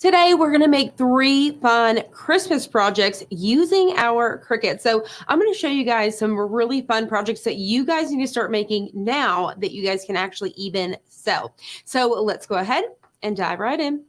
Today, we're going to make 3 fun Christmas projects using our Cricut. So I'm going to show you guys some really fun projects that you guys need to start making now that you guys can actually even sell. So let's go ahead and dive right in.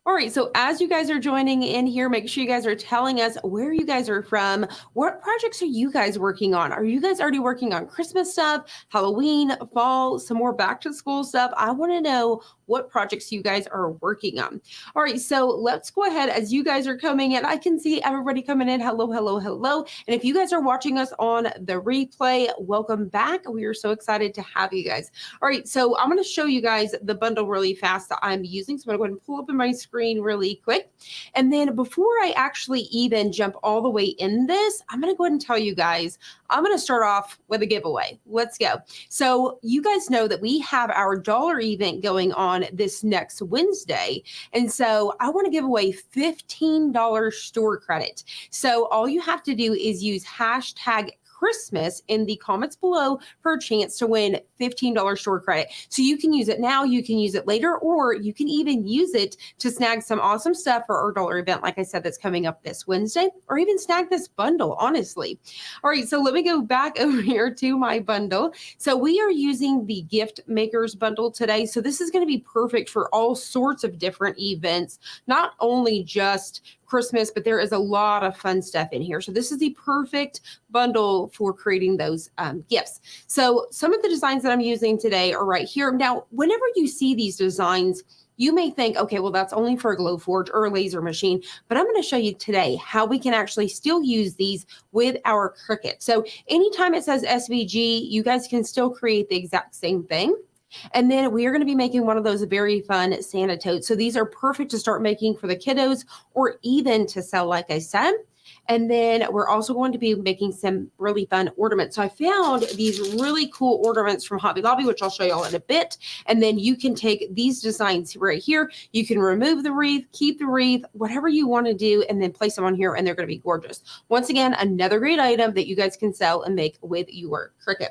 All right, so as you guys are joining in here, make sure you guys are telling us where you guys are from. What projects are you guys working on? Are you guys already working on Christmas stuff, Halloween, fall, some more back to school stuff? I want to know what projects you guys are working on. All right, so let's go ahead as you guys are coming in. I can see everybody coming in. Hello, hello, hello. And if you guys are watching us on the replay, welcome back. We are so excited to have you guys. All right, so I'm going to show you guys the bundle really fast that I'm using. So I'm going to go ahead and pull up in my screen really quick. And then before I actually even jump all the way in this, I'm going to go ahead and tell you guys, I'm going to start off with a giveaway. Let's go. So you guys know that we have our dollar event going on this next Wednesday. And so I want to give away $15 store credit. So all you have to do is use hashtag Christmas in the comments below for a chance to win $15 store credit. So you can use it now, you can use it later, or you can even use it to snag some awesome stuff for our dollar event, like I said, that's coming up this Wednesday, or even snag this bundle, honestly. All right, so let me go back over here to my bundle. So we are using the gift makers bundle today. So this is going to be perfect for all sorts of different events, not only just Christmas, but there is a lot of fun stuff in here. So this is the perfect bundle for creating those gifts. So some of the designs that I'm using today are right here. Now, whenever you see these designs, you may think, okay, well, that's only for a Glowforge or a laser machine, but I'm going to show you today how we can actually still use these with our Cricut. So anytime it says SVG, you guys can still create the exact same thing. And then we are going to be making one of those very fun Santa totes. So these are perfect to start making for the kiddos or even to sell, like I said. And then we're also going to be making some really fun ornaments. So I found these really cool ornaments from Hobby Lobby, which I'll show you all in a bit. And then you can take these designs right here. You can remove the wreath, keep the wreath, whatever you want to do, and then place them on here, and they're going to be gorgeous. Once again, another great item that you guys can sell and make with your Cricut.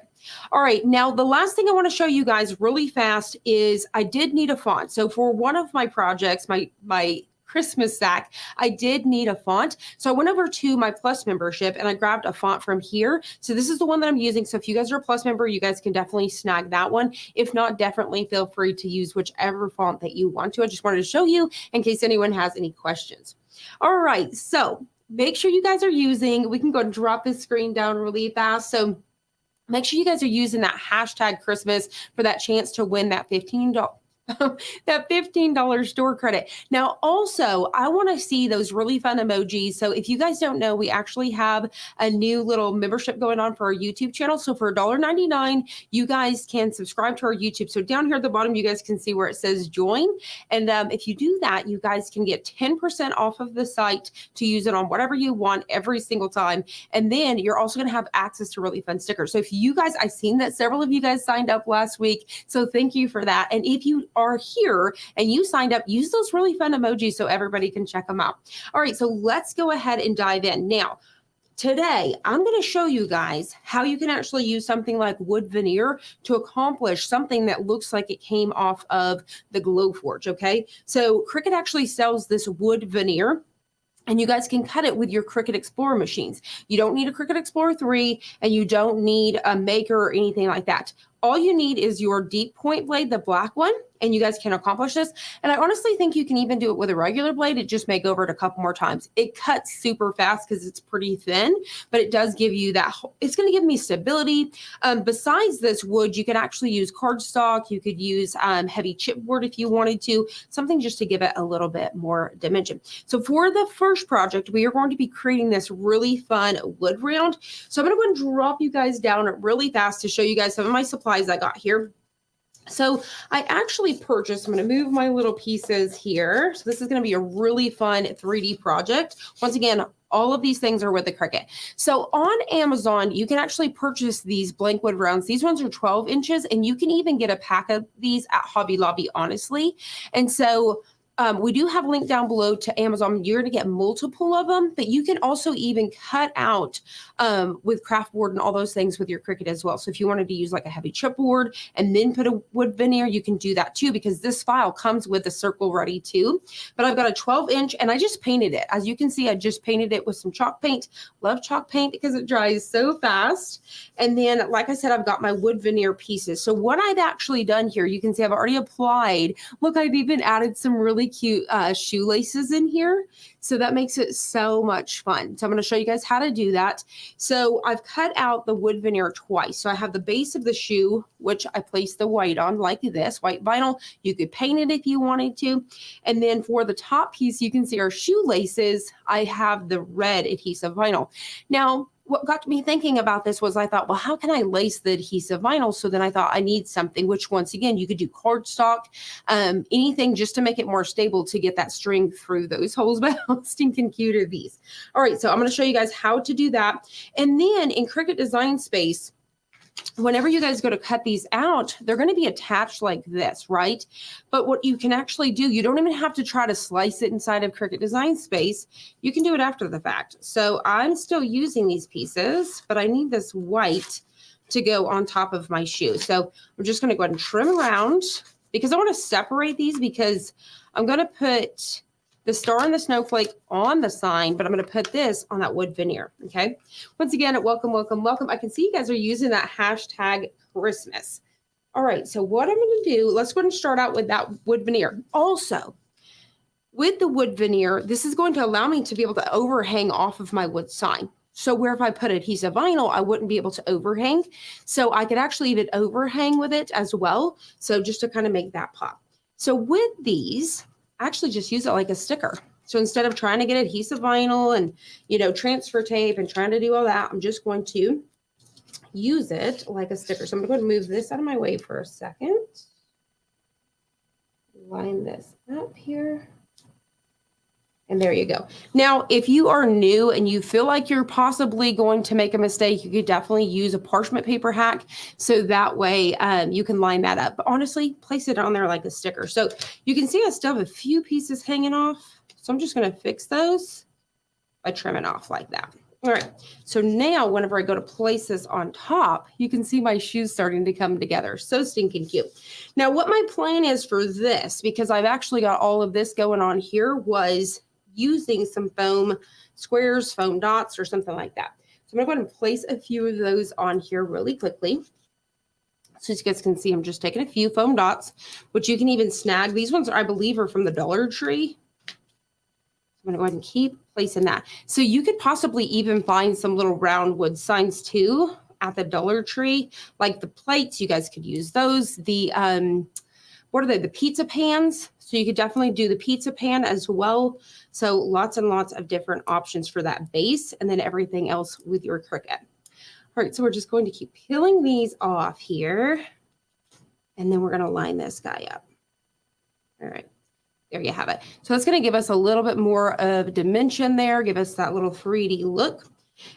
All right, now the last thing I want to show you guys really fast is I did need a font. So for one of my projects, my Christmas sack, I did need a font. So I went over to my Plus membership and I grabbed a font from here. So this is the one that I'm using. So if you guys are a Plus member, you guys can definitely snag that one. If not, definitely feel free to use whichever font that you want to. I just wanted to show you in case anyone has any questions. All right, so make sure you guys are using, we can go and drop this screen down really fast. So make sure you guys are using that hashtag Christmas for that chance to win that $15 store credit. Now, also, I want to see those really fun emojis. So if you guys don't know, we actually have a new little membership going on for our YouTube channel. So for $1.99, you guys can subscribe to our YouTube. So down here at the bottom, you guys can see where it says join. And if you do that, you guys can get 10% off of the site to use it on whatever you want every single time. And then you're also going to have access to really fun stickers. So if you guys, I've seen that several of you guys signed up last week. So thank you for that. And if you are here and you signed up, use those really fun emojis so everybody can check them out. All right, so let's go ahead and dive in. Now, today, I'm going to show you guys how you can actually use something like wood veneer to accomplish something that looks like it came off of the Glowforge, okay? So Cricut actually sells this wood veneer, and you guys can cut it with your Cricut Explorer machines. You don't need a Cricut Explorer 3, and you don't need a maker or anything like that. All you need is your deep point blade, the black one, and you guys can accomplish this. And I honestly think you can even do it with a regular blade. It just may go over it a couple more times. It cuts super fast because it's pretty thin, but it does give you that, it's going to give me stability. Besides this wood, you can actually use cardstock. You could use heavy chipboard if you wanted to, something just to give it a little bit more dimension. So for the first project, we are going to be creating this really fun wood round. So I'm going to go and drop you guys down really fast to show you guys some of my supplies I got here. So I actually purchased, I'm going to move my little pieces here. So this is going to be a really fun 3D project. Once again, all of these things are with the Cricut. So on Amazon, you can actually purchase these blank wood rounds. These ones are 12 inches, and you can even get a pack of these at Hobby Lobby, honestly. And so We do have a link down below to Amazon. You're going to get multiple of them, but you can also even cut out with craft board and all those things with your Cricut as well. So if you wanted to use like a heavy chipboard and then put a wood veneer, you can do that too, because this file comes with a circle ready too. But I've got a 12-inch and I just painted it. As you can see, I just painted it with some chalk paint. Love chalk paint because it dries so fast. And then, like I said, I've got my wood veneer pieces. So what I've actually done here, you can see I've already applied. Look, I've even added some really cute shoelaces in here. So that makes it so much fun. So I'm going to show you guys how to do that. So I've cut out the wood veneer twice. So I have the base of the shoe, which I placed the white on like this, white vinyl. You could paint it if you wanted to. And then for the top piece, you can see our shoelaces, I have the red adhesive vinyl. Now, what got me thinking about this was I thought, well, how can I lace the adhesive vinyl? So then I thought I need something, which once again, you could do cardstock, anything just to make it more stable to get that string through those holes. But how stinking cute are these? All right, so I'm going to show you guys how to do that. And then in Cricut Design Space, whenever you guys go to cut these out, they're going to be attached like this, right? But what you can actually do, you don't even have to try to slice it inside of Cricut Design Space. You can do it after the fact. So I'm still using these pieces, but I need this white to go on top of my shoe. So I'm just going to go ahead and trim around because I want to separate these because I'm going to put the star and the snowflake on the sign, but I'm going to put this on that wood veneer. Okay. Once again, welcome, welcome, welcome. I can see you guys are using that hashtag Christmas. All right. So what I'm going to do, let's go ahead and start out with that wood veneer. Also, with the wood veneer, this is going to allow me to be able to overhang off of my wood sign. So where if I put adhesive vinyl, I wouldn't be able to overhang. So I could actually even overhang with it as well. So just to kind of make that pop. So with these, actually just use it like a sticker. So instead of trying to get adhesive vinyl and, you know, transfer tape and trying to do all that, I'm just going to use it like a sticker. So I'm going to move this out of my way for a second. Line this up here. And there you go. Now, if you are new and you feel like you're possibly going to make a mistake, you could definitely use a parchment paper hack. So that way you can line that up. But honestly, place it on there like a sticker. So you can see I still have a few pieces hanging off. So I'm just going to fix those by trimming off like that. All right. So now whenever I go to place this on top, you can see my shoes starting to come together. So stinking cute. Now, what my plan is for this, because I've actually got all of this going on here, was using some foam squares, foam dots, or something like that. So I'm going to go ahead and place a few of those on here really quickly. So as you guys can see, I'm just taking a few foam dots, which you can even snag. These ones, I believe, are from the Dollar Tree. I'm going to go ahead and keep placing that. So you could possibly even find some little round wood signs too at the Dollar Tree, like the plates. You guys could use those. The what are they? The pizza pans. So you could definitely do the pizza pan as well. So lots and lots of different options for that base, and then everything else with your Cricut. All right, so we're just going to keep peeling these off here, and then we're going to line this guy up. All right, there you have it. So that's going to give us a little bit more of dimension there, give us that little 3D look.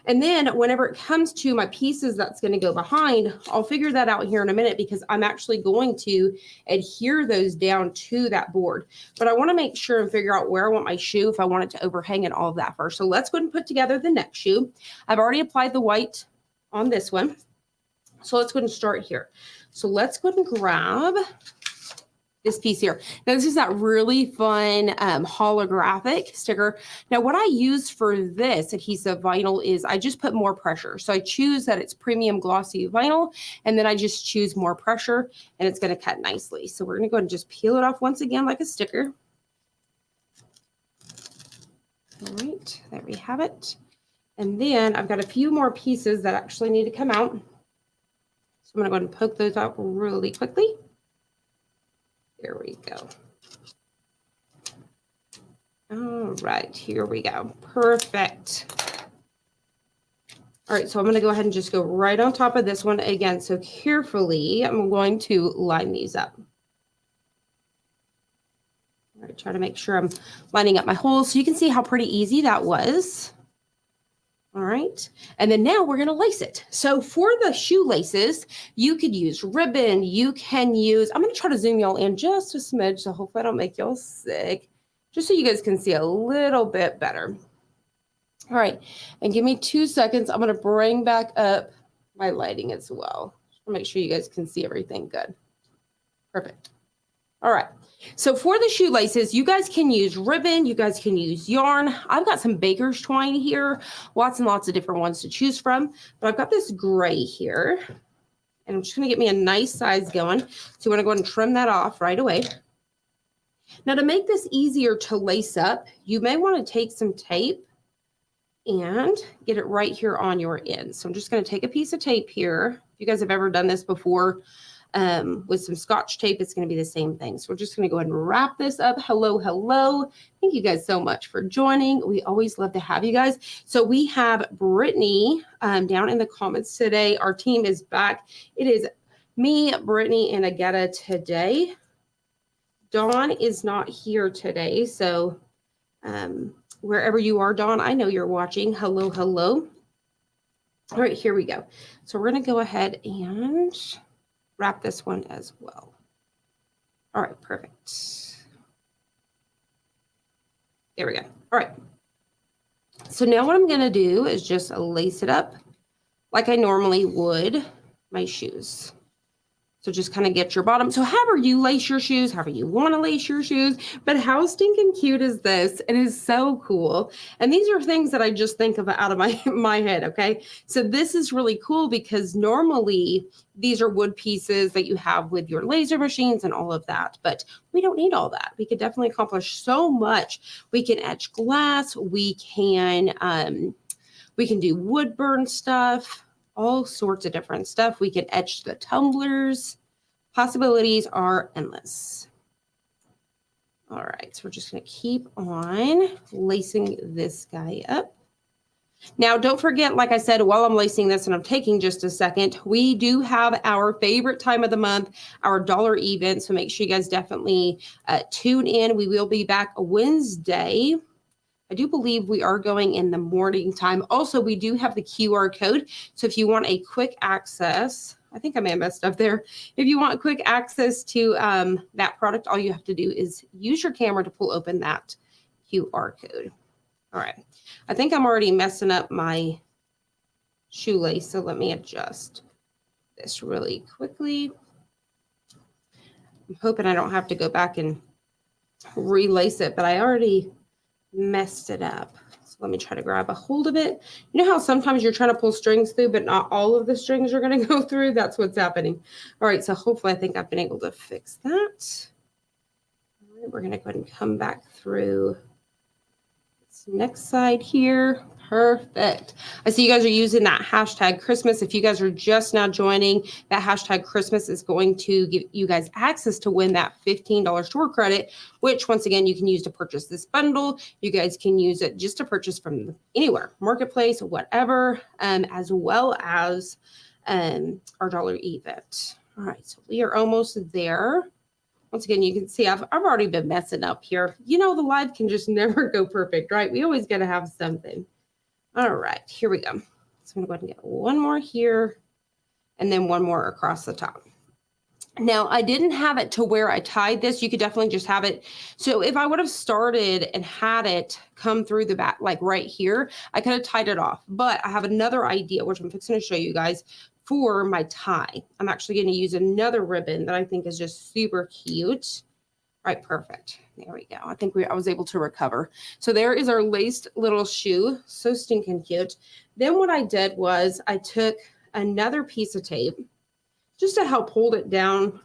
And then whenever it comes to my pieces that's going to go behind, I'll figure that out here in a minute because I'm actually going to adhere those down to that board. But I want to make sure and figure out where I want my shoe if I want it to overhang and all of that first. So let's go ahead and put together the next shoe. I've already applied the white on this one. So let's go ahead and start here. So let's go ahead and grab this piece here. Now this is that really fun holographic sticker. Now what I use for this adhesive vinyl is I just put more pressure. So I choose that it's premium glossy vinyl, and then I just choose more pressure, and it's going to cut nicely. So we're going to go ahead and just peel it off once again like a sticker. All right, there we have it. And then I've got a few more pieces that actually need to come out. So I'm going to go ahead and poke those out really quickly. There we go. All right, here we go. Perfect. All right, so I'm going to go ahead and just go right on top of this one again. So carefully, I'm going to line these up. All right, try to make sure I'm lining up my holes so you can see how pretty easy that was. All right. And then now we're going to lace it. So for the shoelaces, you could use ribbon. You can use, I'm going to try to zoom y'all in just a smidge, so hopefully I don't make y'all sick. just so you guys can see a little bit better. All right, and give me 2 seconds. I'm going to bring back up my lighting as well. Just make sure you guys can see everything good. Perfect. All right. So for the shoelaces, you guys can use ribbon, you guys can use yarn. I've got some baker's twine here, lots and lots of different ones to choose from, but I've got this gray here, and I'm just going to get me a nice size going. So you want to go ahead and trim that off right away. Now to make this easier to lace up, you may want to take some tape and get it right here on your end. So I'm just going to take a piece of tape here. If you guys have ever done this before, with some Scotch tape, it's going to be the same thing. So we're just going to go ahead and wrap this up. Hello, hello. Thank you guys so much for joining. We always love to have you guys. So we have Brittany down in the comments today. Our team is back. It is me, Brittany, and Agata today. Dawn is not here today. So wherever you are, Dawn, I know you're watching. Hello, hello. All right, here we go. So we're going to go ahead and wrap this one as well. All right, perfect. There we go. All right. So now what I'm going to do is just lace it up like I normally would my shoes. So just kind of get your bottom. So however you lace your shoes, however you want to lace your shoes, but how stinking cute is this? It is so cool. And these are things that I just think of out of my head, okay? So this is really cool because normally these are wood pieces that you have with your laser machines and all of that, but we don't need all that. We could definitely accomplish so much. We can etch glass, we can do wood burn stuff, all sorts of different stuff. We can etch the tumblers. Possibilities are endless. All right, so we're just going to keep on lacing this guy up. Now, don't forget, like I said, while I'm lacing this, and I'm taking just a second, we do have our favorite time of the month, our dollar event. So make sure you guys definitely tune in. We will be back Wednesday. I do believe we are going in the morning time. Also, we do have the QR code. So if you want a quick access, I think I may have messed up there. If you want quick access to that product, all you have to do is use your camera to pull open that QR code. All right. I think I'm already messing up my shoelace. So let me adjust this really quickly. I'm hoping I don't have to go back and relace it, but I already messed it up. So let me try to grab a hold of it. You know how sometimes you're trying to pull strings through, but not all of the strings are going to go through? That's what's happening. All right, so hopefully I think I've been able to fix that. All right, we're going to go ahead and come back through this next side here. Perfect. I see you guys are using that hashtag Christmas. If you guys are just now joining, that hashtag Christmas is going to give you guys access to win that $15 store credit, which once again, you can use to purchase this bundle. You guys can use it just to purchase from anywhere, marketplace, whatever, as well as our dollar event. All right, so we are almost there. Once again, you can see I've already been messing up here. You know, the live can just never go perfect, right? We always got to have something. All right, here we go. So I'm going to go ahead and get one more here and then one more across the top. Now, I didn't have it to where I tied this. You could definitely just have it. So if I would have started and had it come through the back, like right here, I could have tied it off. But I have another idea, which I'm fixing to show you guys for my tie. I'm actually going to use another ribbon that I think is just super cute. All right, perfect. There we go. I think I was able to recover. So there is our laced little shoe. So stinking cute. Then what I did was I took another piece of tape just to help hold it down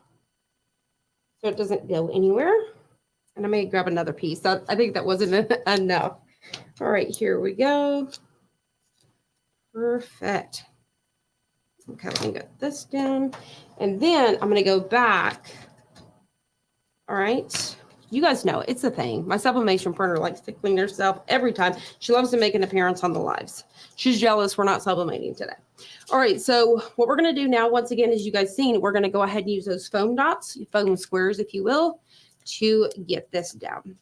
so it doesn't go anywhere. And I may grab another piece. I think that wasn't enough. All right, here we go. Perfect. Okay, let me get this down. And then I'm going to go back. All right. You guys know it's a thing. My sublimation printer likes to clean herself every time. She loves to make an appearance on the lives. She's jealous we're not sublimating today. All right, so what we're going to do now, once again, as you guys seen, we're going to go ahead and use those foam dots, foam squares, if you will, to get this down.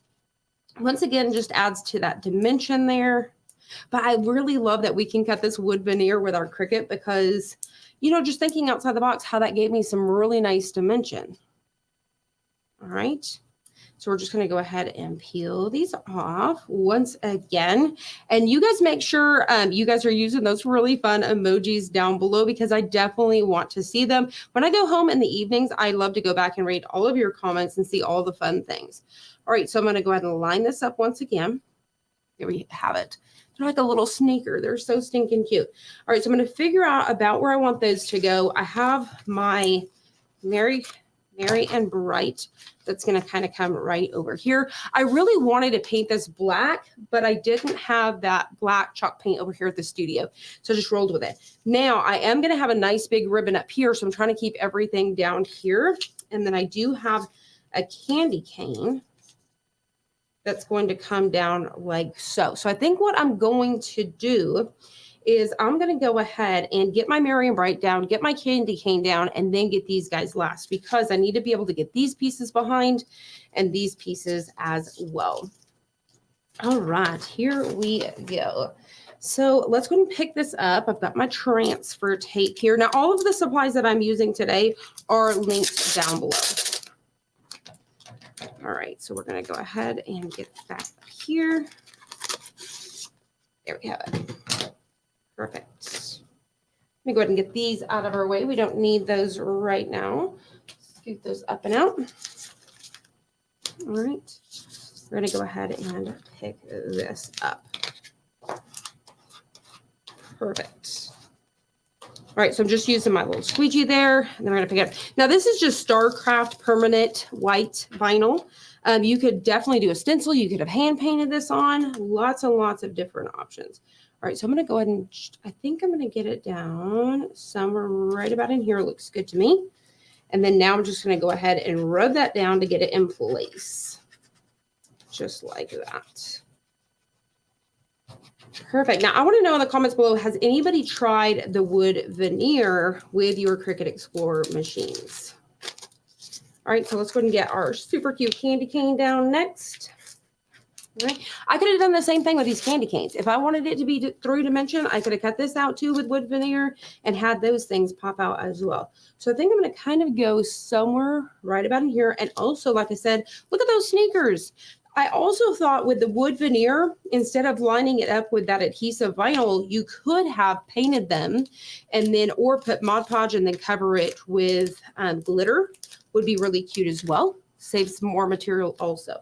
Once again, just adds to that dimension there. But I really love that we can cut this wood veneer with our Cricut because, you know, just thinking outside the box, how that gave me some really nice dimension. All right. So we're just going to go ahead and peel these off once again. And you guys make sure you guys are using those really fun emojis down below, because I definitely want to see them. When I go home in the evenings, I love to go back and read all of your comments and see all the fun things. All right, so I'm going to go ahead and line this up once again. Here we have it. They're like a little sneaker. They're so stinking cute. All right, so I'm going to figure out about where I want those to go. I have my Merry and Bright that's going to kind of come right over here. I really wanted to paint this black, but I didn't have that black chalk paint over here at the studio. So I just rolled with it. Now I am going to have a nice big ribbon up here. So I'm trying to keep everything down here. And then I do have a candy cane that's going to come down like so. So I think what I'm going to do is I'm going to go ahead and get my Merry and Bright down, get my candy cane down, and then get these guys last, because I need to be able to get these pieces behind and these pieces as well. All right, here we go. So let's go and pick this up. I've got my transfer tape here. Now, all of the supplies that I'm using today are linked down below. All right, so we're going to go ahead and get that here. There we have it. Perfect. Let me go ahead and get these out of our way. We don't need those right now. Scoot those up and out. All right. We're going to go ahead and pick this up. Perfect. All right, so I'm just using my little squeegee there, and then we're going to pick it up. Now, this is just StarCraft permanent white vinyl. You could definitely do a stencil. You could have hand painted this on. Lots and lots of different options. All right, so I'm going to go ahead and, I think I'm going to get it down somewhere right about in here. Looks good to me. And then now I'm just going to go ahead and rub that down to get it in place. Just like that. Perfect. Now, I want to know in the comments below, has anybody tried the wood veneer with your Cricut Explorer machines? All right, so let's go ahead and get our super cute candy cane down next. All right. I could have done the same thing with these candy canes. If I wanted it to be 3-dimensional, I could have cut this out too with wood veneer and had those things pop out as well. So I think I'm going to kind of go somewhere right about in here. And also, like I said, look at those sneakers. I also thought with the wood veneer, instead of lining it up with that adhesive vinyl, you could have painted them and then, or put Mod Podge and then cover it with glitter. Would be really cute as well. Saves some more material also.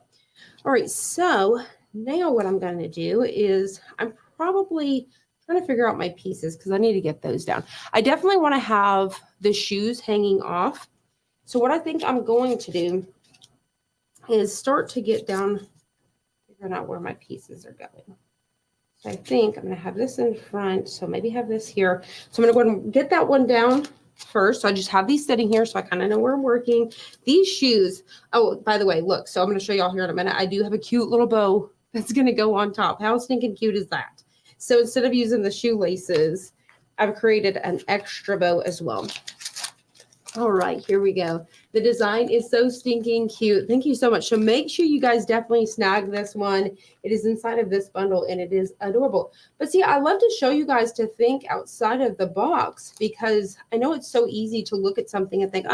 All right, so now what I'm going to do is I'm probably trying to figure out my pieces because I need to get those down. I definitely want to have the shoes hanging off. So what I think I'm going to do is start to get down, figuring out where my pieces are going. So I think I'm going to have this in front, so maybe have this here. So I'm going to go ahead and get that one down first. So I just have these sitting here so I kind of know where I'm working. These shoes, oh, by the way, look, so I'm going to show y'all here in a minute. I do have a cute little bow that's going to go on top. How stinking cute is that? So instead of using the shoelaces, I've created an extra bow as well. All right, here we go. The design is so stinking cute. Thank you so much. So make sure you guys definitely snag this one. It is inside of this bundle and it is adorable. But see, I love to show you guys to think outside of the box because I know it's so easy to look at something and think,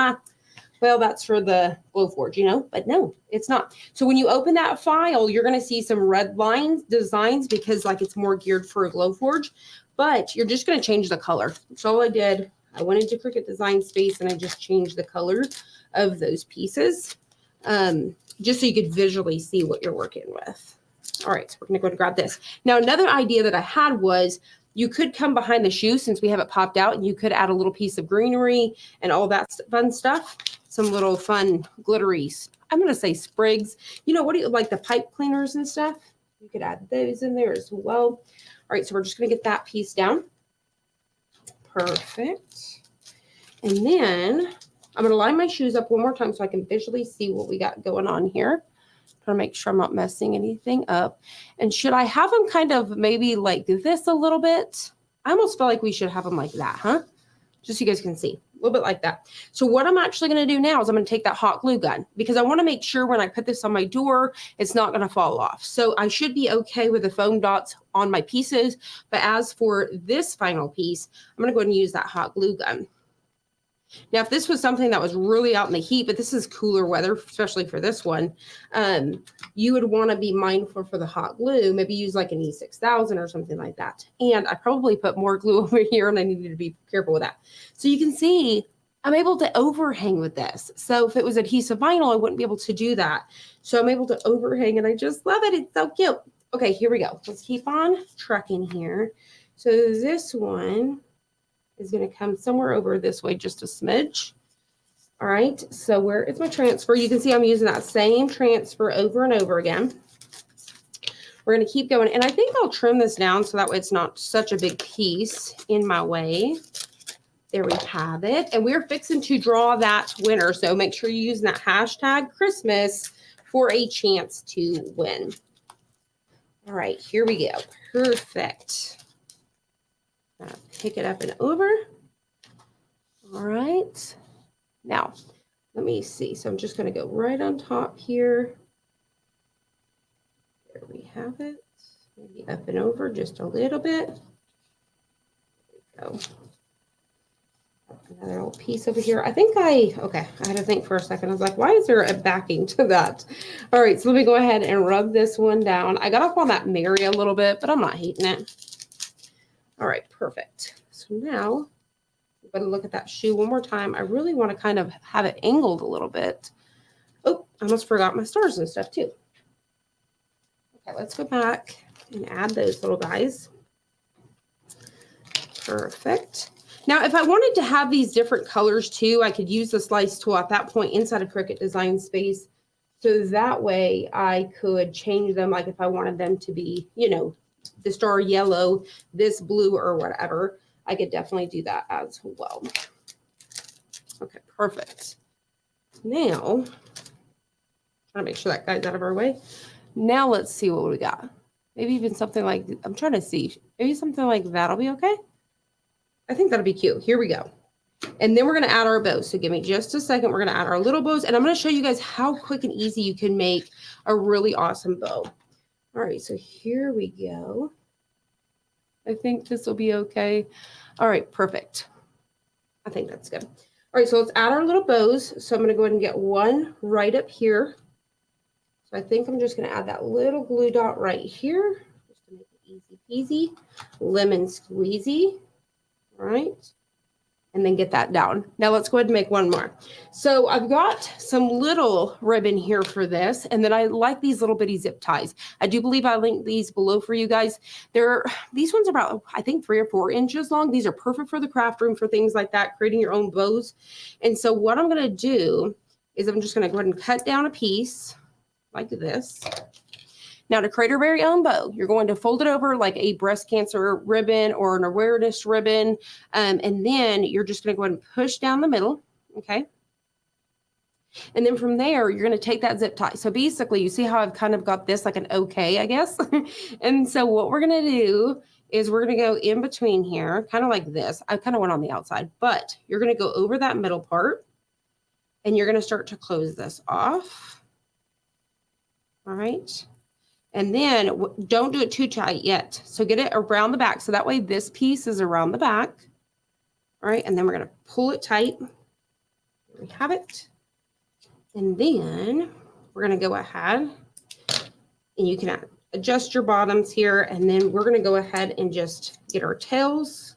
well, that's for the Glowforge, you know, but no, it's not. So when you open that file, you're going to see some red lines, designs, because like it's more geared for a Glowforge, but you're just going to change the color. That's all I did. I went into Cricut Design Space and I just changed the color of those pieces just so you could visually see what you're working with. All right, so we're going to go and grab this. Now, another idea that I had was you could come behind the shoe since we have it popped out and you could add a little piece of greenery and all that fun stuff. Some little fun glittery, I'm going to say sprigs. You know, what do you like, the pipe cleaners and stuff? You could add those in there as well. All right, so we're just going to get that piece down. Perfect. And then I'm going to line my shoes up one more time so I can visually see what we got going on here. Trying to make sure I'm not messing anything up. And should I have them kind of maybe like this a little bit? I almost feel like we should have them like that, huh? Just so you guys can see. A little bit like that. So what I'm actually going to do now is I'm going to take that hot glue gun because I want to make sure when I put this on my door, it's not going to fall off. So I should be okay with the foam dots on my pieces. But as for this final piece, I'm going to go ahead and use that hot glue gun. Now, if this was something that was really out in the heat, but this is cooler weather, especially for this one, you would want to be mindful for the hot glue. Maybe use like an E6000 or something like that. And I probably put more glue over here, and I needed to be careful with that. So you can see I'm able to overhang with this. So if it was adhesive vinyl, I wouldn't be able to do that. So I'm able to overhang, and I just love it. It's so cute. Okay, here we go. Let's keep on trucking here. So this one is going to come somewhere over this way, just a smidge. All right, so where is my transfer? You can see I'm using that same transfer over and over again. We're going to keep going, and I think I'll trim this down so that way it's not such a big piece in my way. There we have it, and we're fixing to draw that winner, so make sure you're using that hashtag Christmas for a chance to win. All right, here we go. Perfect. Pick it up and over. All right. Now, let me see. So I'm just going to go right on top here. There we have it. Maybe up and over just a little bit. There we go. Another little piece over here. I had to think for a second. I was like, why is there a backing to that? All right, so let me go ahead and rub this one down. I got off on that Mary a little bit, but I'm not hating it. All right, perfect. So now I'm going to look at that shoe one more time. I really want to kind of have it angled a little bit. Oh, I almost forgot my stars and stuff too. Okay, let's go back and add those little guys. Perfect. Now, if I wanted to have these different colors too, I could use the slice tool at that point inside of Cricut Design Space. So that way I could change them, like if I wanted them to be, you know, the star yellow, this blue, or whatever, I could definitely do that as well. Okay, perfect. Now, trying to make sure that guy's out of our way. Now let's see what we got. Maybe even something like, I'm trying to see, maybe something like that'll be okay. I think that'll be cute. Here we go. And then we're going to add our bows. So give me just a second. We're going to add our little bows, and I'm going to show you guys how quick and easy you can make a really awesome bow. All right, so here we go. I think this will be okay. All right, perfect. I think that's good. All right, so let's add our little bows. So I'm going to go ahead and get one right up here. So I think I'm just going to add that little glue dot right here, just to make it easy peasy, lemon squeezy. All right. And then get that down. Now let's go ahead and make one more. So I've got some little ribbon here for this, and then I like these little bitty zip ties. I do believe I linked these below for you guys. These ones are about, I think, 3 or 4 inches long. These are perfect for the craft room, for things like that, creating your own bows. And so what I'm going to do is I'm just going to go ahead and cut down a piece like this. Now, to create your very own bow, you're going to fold it over like a breast cancer ribbon or an awareness ribbon. And then you're just going to go ahead and push down the middle. Okay. And then from there, you're going to take that zip tie. So basically, you see how I've kind of got this like an okay, I guess. And so what we're going to do is we're going to go in between here, kind of like this. I kind of went on the outside, but you're going to go over that middle part, and you're going to start to close this off. All right. And then don't do it too tight yet. So get it around the back. So that way this piece is around the back. All right. And then we're going to pull it tight. There we have it. And then we're going to go ahead and you can adjust your bottoms here. And then we're going to go ahead and just get our tails.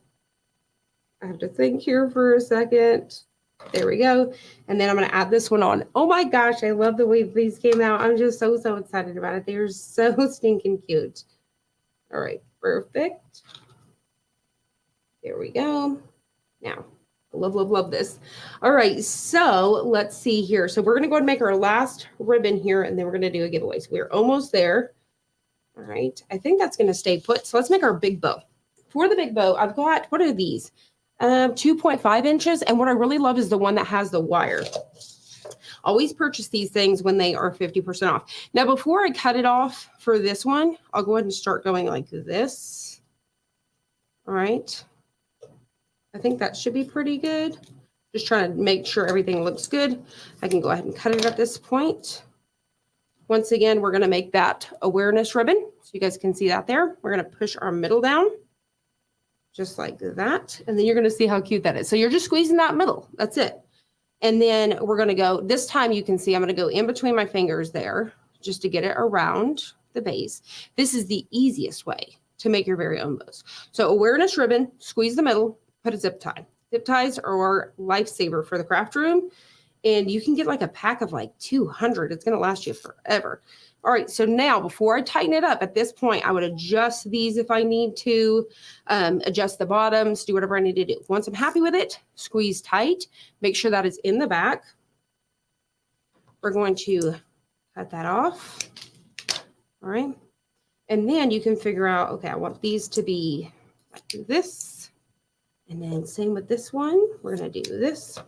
I have to think here for a second. There we go. And then I'm going to add this one on. Oh my gosh, I love the way these came out. I'm just so excited about it. They're so stinking cute. All right, perfect. There we go. Now, love this. All right, so let's see here. So we're going to go ahead and make our last ribbon here, and then we're going to do a giveaway. So we're almost there. All right, I think that's going to stay put. So let's make our big bow. For the big bow, I've got, what are these? 2.5 inches. And what I really love is the one that has the wire. Always purchase these things when they are 50% off. Now, before I cut it off for this one, I'll go ahead and start going like this. All right. I think that should be pretty good. Just trying to make sure everything looks good. I can go ahead and cut it at this point. Once again, we're going to make that awareness ribbon. So you guys can see that there. We're going to push our middle down. just like that. And then you're going to see how cute that is. So you're just squeezing that middle. That's it. And then we're going to go, this time you can see I'm going to go in between my fingers there just to get it around the base. This is the easiest way to make your very own bows. So awareness ribbon, squeeze the middle, put a zip tie. Zip ties are lifesaver for the craft room. And you can get like a pack of like 200. It's going to last you forever. All right, so now before I tighten it up, at this point, I would adjust these if I need to, adjust the bottoms, do whatever I need to do. Once I'm happy with it, squeeze tight, make sure that is in the back. We're going to cut that off. All right, and then you can figure out, okay, I want these to be like this. And then same with this one, we're gonna do this.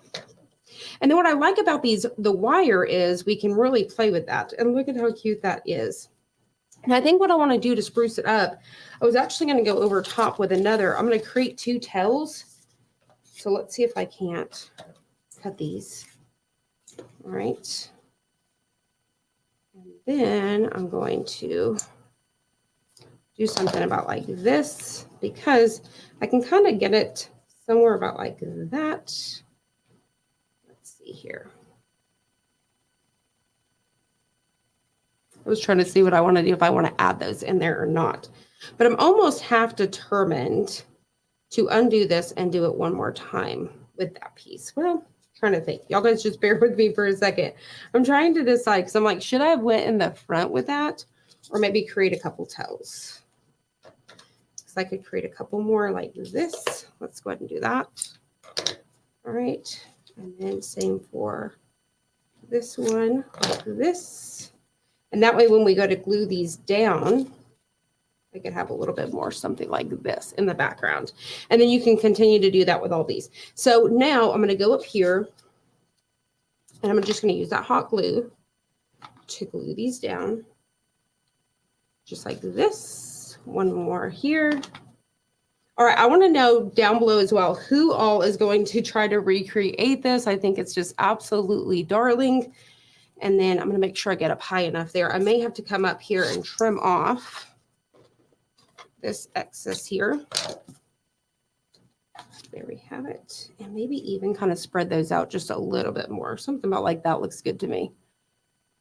And then what I like about these, the wire is we can really play with that. And look at how cute that is. And I think what I want to do to spruce it up, I was actually going to go over top with another. I'm going to create 2 tails. So let's see if I can't cut these. All right. And then I'm going to do something about like this because I can kind of get it somewhere about like that. Here. I was trying to see what I want to do, if I want to add those in there or not. But I'm almost half determined to undo this and do it one more time with that piece. Well, trying to think. Y'all guys just bear with me for a second. I'm trying to decide because I'm like, should I have went in the front with that or maybe create a couple tails? Because I could create a couple more like this. Let's go ahead and do that. All right. And then same for this one, like this. And that way when we go to glue these down, I could have a little bit more something like this in the background. And then you can continue to do that with all these. So now I'm going to go up here and I'm just going to use that hot glue to glue these down. Just like this. One more here. All right, I want to know down below as well, who all is going to try to recreate this. I think it's just absolutely darling. And then I'm going to make sure I get up high enough there. I may have to come up here and trim off this excess here. There we have it. And maybe even kind of spread those out just a little bit more. Something about like that looks good to me.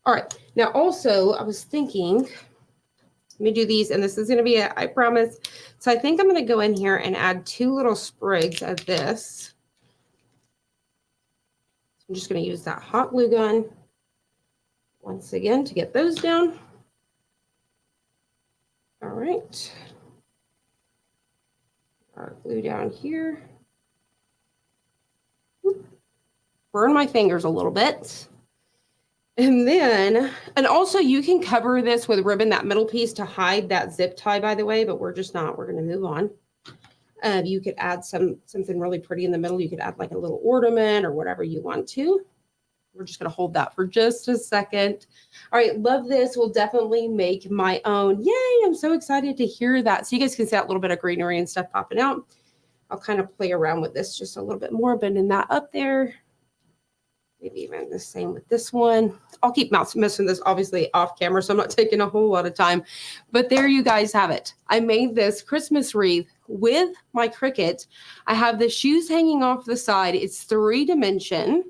All right, now also I was thinking, let me do these, and this is going to be it, I promise. So I think I'm going to go in here and add 2 little sprigs of this. So I'm just going to use that hot glue gun once again to get those down. All right. Our glue down here. Burn my fingers a little bit. And then, and also you can cover this with ribbon, that middle piece, to hide that zip tie, by the way, but we're just not, we're going to move on. You could add something really pretty in the middle. You could add like a little ornament or whatever you want to. We're just going to hold that for just a second. All right. Love this. We'll definitely make my own. Yay. I'm so excited to hear that. So you guys can see that little bit of greenery and stuff popping out. I'll kind of play around with this just a little bit more, bending that up there. Maybe even the same with this one. I'll keep messing this obviously off camera, so I'm not taking a whole lot of time. But there you guys have it. I made this Christmas wreath with my Cricut. I have the shoes hanging off the side. It's 3-dimension.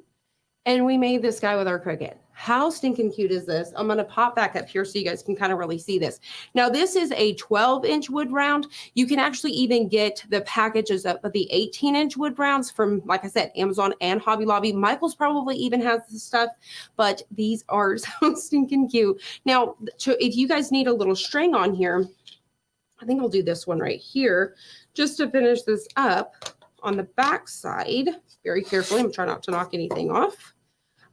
And we made this guy with our Cricut. How stinking cute is this? I'm going to pop back up here so you guys can kind of really see this. Now, this is a 12-inch wood round. You can actually even get the packages of the 18-inch wood rounds from, like I said, Amazon and Hobby Lobby. Michael's probably even has this stuff, but these are so stinking cute. Now, if you guys need a little string on here, I think I'll do this one right here just to finish this up on the back side. Very carefully. I'm trying not to knock anything off.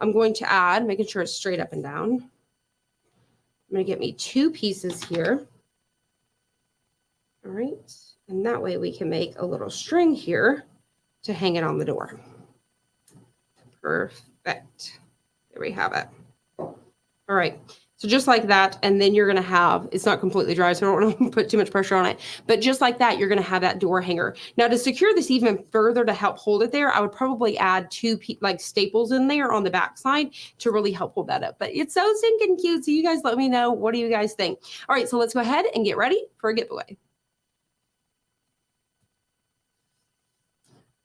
I'm going to add, making sure it's straight up and down. I'm going to get me 2 pieces here. All right. And that way we can make a little string here to hang it on the door. Perfect. There we have it. All right. So just like that, and then you're going to have, it's not completely dry, so I don't want to put too much pressure on it, but just like that, you're going to have that door hanger. Now to secure this even further to help hold it there, I would probably add 2 like staples in there on the back side to really help hold that up. But it's so stinking cute. So you guys let me know, what do you guys think? All right, so let's go ahead and get ready for a giveaway.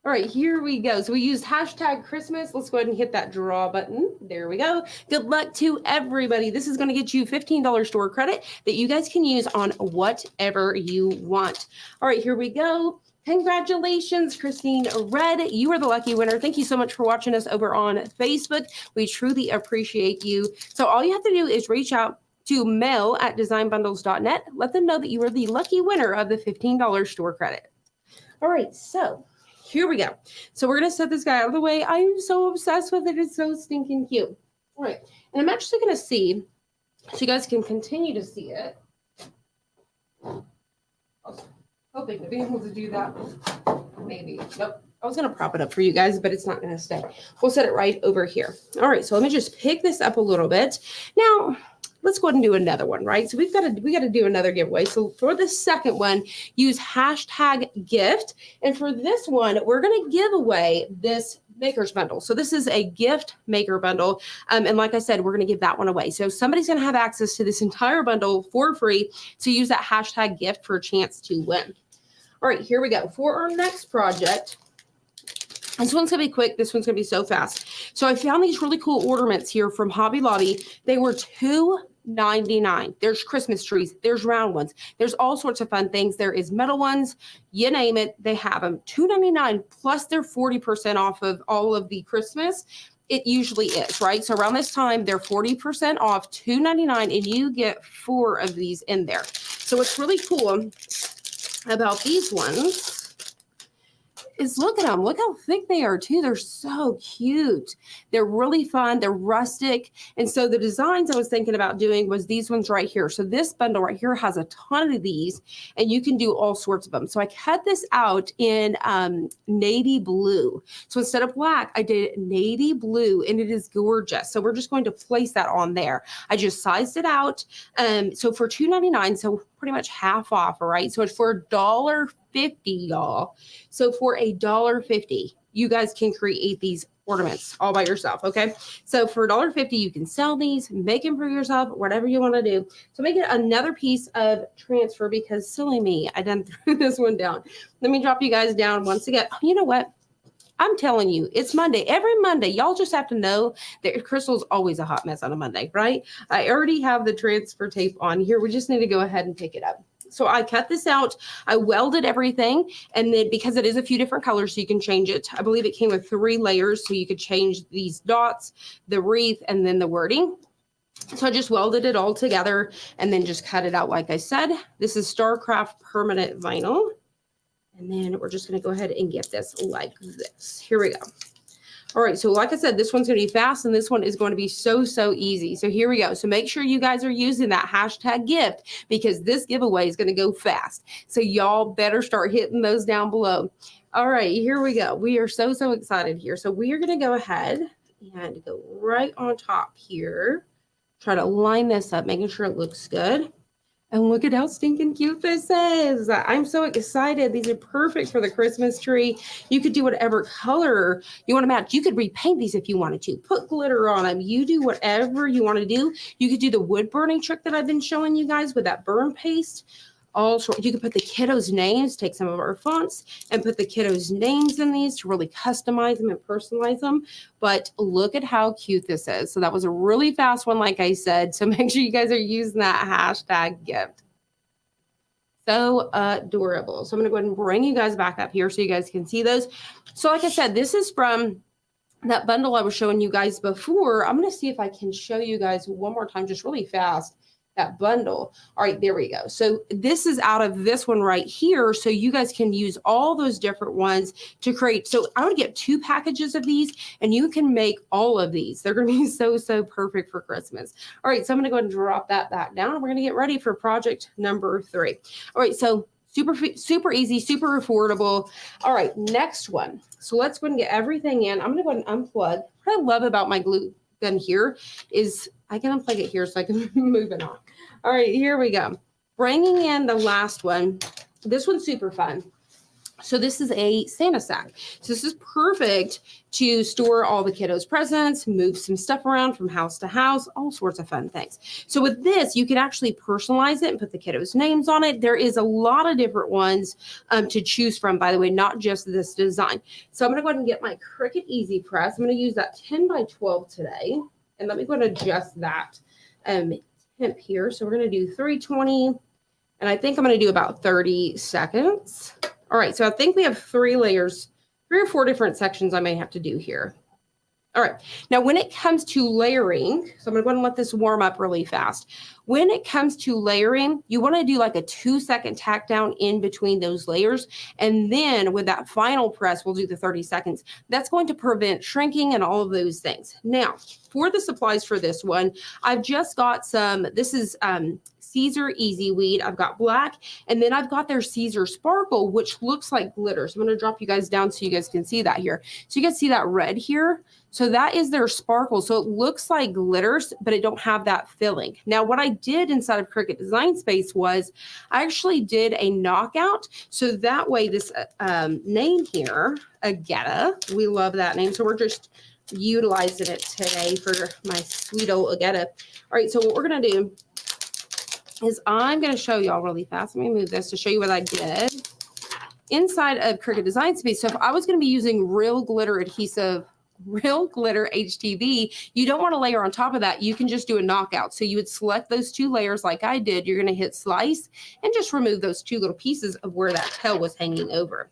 All right, here we go. So we used hashtag Christmas. Let's go ahead and hit that draw button. There we go. Good luck to everybody. This is going to get you $15 store credit that you guys can use on whatever you want. All right, here we go. Congratulations, Christine Red. You are the lucky winner. Thank you so much for watching us over on Facebook. We truly appreciate you. So all you have to do is reach out to mail@designbundles.net. Let them know that you are the lucky winner of the $15 store credit. All right, so here we go. So we're going to set this guy out of the way. I am so obsessed with it. It's so stinking cute. All right, and I'm actually going to see, so you guys can continue to see it. Hoping to be able to do that. Maybe. Nope. I was going to prop it up for you guys, but it's not going to stay. We'll set it right over here. All right, so let me just pick this up a little bit. Now, let's go ahead and do another one, right? So we got to do another giveaway. So for the second one, use hashtag gift. And for this one, we're going to give away this maker's bundle. So this is a gift maker bundle. And like I said, we're going to give that one away. So somebody's going to have access to this entire bundle for free. So use that hashtag gift for a chance to win. All right, here we go. For our next project, this one's going to be quick. This one's going to be so fast. So I found these really cool ornaments here from Hobby Lobby. They were $2.99. There's Christmas trees. There's round ones. There's all sorts of fun things. There is metal ones. You name it. They have them. $2.99 plus they're 40% off of all of the Christmas. It usually is, right? So around this time, they're 40% off, $2.99, and you get 4 of these in there. So what's really cool about these ones is look at them. Look how thick they are too. They're so cute. They're really fun. They're rustic. And so the designs I was thinking about doing was these ones right here. So this bundle right here has a ton of these and you can do all sorts of them. So I cut this out in navy blue. So instead of black, I did navy blue and it is gorgeous. So we're just going to place that on there. I just sized it out. So for $2.99, so pretty much half off, all right? So it's for $1.50, y'all. So for $1.50, you guys can create these ornaments all by yourself, okay? So for $1.50, you can sell these, make them for yourself, whatever you want to do. So make it another piece of transfer because silly me, I done threw this one down. Let me drop you guys down once again. Oh, you know what? I'm telling you, it's Monday. Every Monday, y'all just have to know that Crystal's always a hot mess on a Monday, right? I already have the transfer tape on here. We just need to go ahead and pick it up. So I cut this out. I welded everything. And then because it is a few different colors, so you can change it. I believe it came with 3 layers. So you could change these dots, the wreath, and then the wording. So I just welded it all together and then just cut it out like I said. This is StarCraft permanent vinyl. And then we're just going to go ahead and get this like this. Here we go. All right, so like I said, this one's going to be fast and this one is going to be so easy. So here we go. So make sure you guys are using that hashtag gift because this giveaway is going to go fast. So y'all better start hitting those down below. All right, here we go. We are so excited here. So we are going to go ahead and go right on top here. Try to line this up, making sure it looks good. And look at how stinking cute this is. I'm so excited. These are perfect for the Christmas tree. You could do whatever color you want to match. You could repaint these if you wanted to. Put glitter on them. You do whatever you want to do. You could do the wood burning trick that I've been showing you guys with that burn paste. Also, you could put the kiddos' names, take some of our fonts and put the kiddos' names in these to really customize them and personalize them. But look at how cute this is. So that was a really fast one, like I said. So make sure you guys are using that hashtag gift. So adorable. So I'm going to go ahead and bring you guys back up here so you guys can see those. So like I said, this is from that bundle I was showing you guys before. I'm going to see if I can show you guys one more time, just really fast. That bundle. All right, there we go. So this is out of this one right here. So you guys can use all those different ones to create. So I would get 2 packages of these and you can make all of these. They're going to be so perfect for Christmas. All right, so I'm going to go ahead and drop that back down. We're going to get ready for project number 3. All right, so super easy, super affordable. All right, next one. So let's go and get everything in. I'm going to go ahead and unplug. What I love about my glue gun here is I can unplug it here so I can move it on. All right, here we go. Bringing in the last one. This one's super fun. So this is a Santa sack. So this is perfect to store all the kiddos' presents, move some stuff around from house to house, all sorts of fun things. So with this, you can actually personalize it and put the kiddos' names on it. There is a lot of different ones to choose from, by the way, not just this design. So I'm going to go ahead and get my Cricut Easy Press. I'm going to use that 10 by 12 today. And let me go ahead and adjust that temp here. So we're going to do 320. And I think I'm going to do about 30 seconds. All right, so I think we have 3 layers, 3 or 4 different sections I may have to do here. All right, now when it comes to layering, so I'm gonna go ahead and let this warm up really fast. When it comes to layering, you wanna do like a 2-second tack down in between those layers. And then with that final press, we'll do the 30 seconds. That's going to prevent shrinking and all of those things. Now, for the supplies for this one, I've just got some, this is Caesar Easy Weed. I've got black, and then I've got their Caesar Sparkle, which looks like glitter. So I'm going to drop you guys down so you guys can see that here. So you guys see that red here? So that is their sparkle. So it looks like glitters, but it don't have that filling. Now, what I did inside of Cricut Design Space was I actually did a knockout. So that way this name here, Agetta, we love that name. So we're just utilizing it today for my sweet old Agetta. All right, so what we're going to do is I'm going to show y'all really fast. Let me move this to show you what I did inside of Cricut Design Space. So if I was going to be using real glitter adhesive, real glitter HTV, you don't want to layer on top of that. You can just do a knockout. So you would select those 2 layers like I did. You're going to hit slice and just remove those 2 little pieces of where that tail was hanging over.